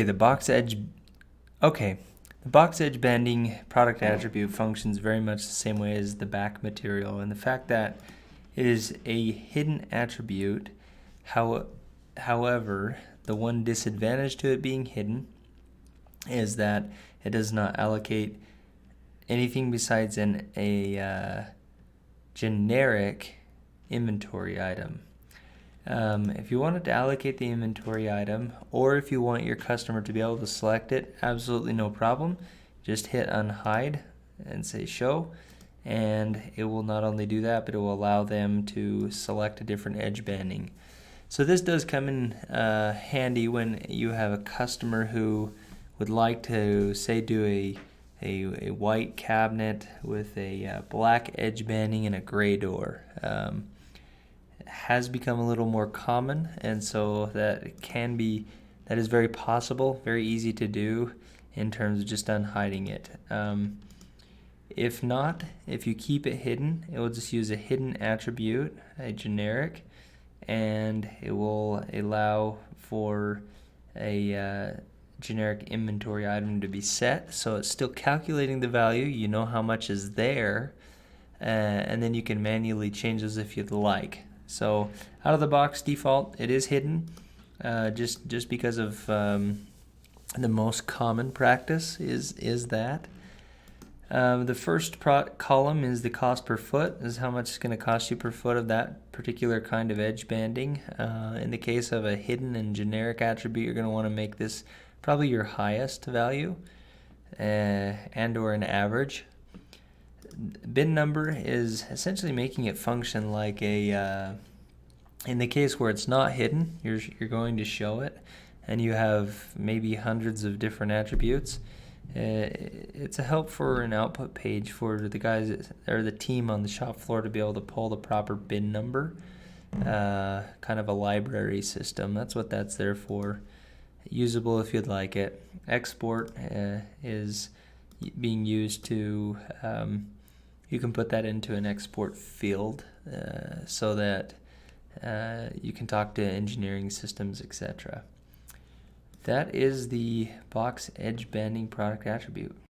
The box edge, okay, the box edge banding product attribute functions very much the same way as the back material, and the fact that it is a hidden attribute. However, the one disadvantage to it being hidden is that it does not allocate anything besides a generic inventory item. If you wanted to allocate the inventory item, or if you want your customer to be able to select it, absolutely no problem. Just hit unhide and say show, and it will not only do that, but it will allow them to select a different edge banding. So this does come in handy when you have a customer who would like to, say, do a white cabinet with a black edge banding and a gray door. Has become a little more common, and so that is very possible, very easy to do in terms of just unhiding it. If not, if you keep it hidden, it will just use a hidden attribute, a generic, and it will allow for a generic inventory item to be set, so it's still calculating the value. You know how much is there, and then you can manually change those if you'd like. So out of the box default, it is hidden, just because of the most common practice is that. The first column is the cost per foot. This is how much it's going to cost you per foot of that particular kind of edge banding. In the case of a hidden and generic attribute, you're going to want to make this probably your highest value and or an average. Bin number is essentially making it function like a, in the case where it's not hidden, you're going to show it, and you have maybe hundreds of different attributes. It's a help for an output page for the guys or the team on the shop floor to be able to pull the proper bin number, kind of a library system. That's what that's there for. Usable if you'd like it. Export is being used to, you can put that into an export field so that you can talk to engineering systems, etc. That is the box edge banding product attribute.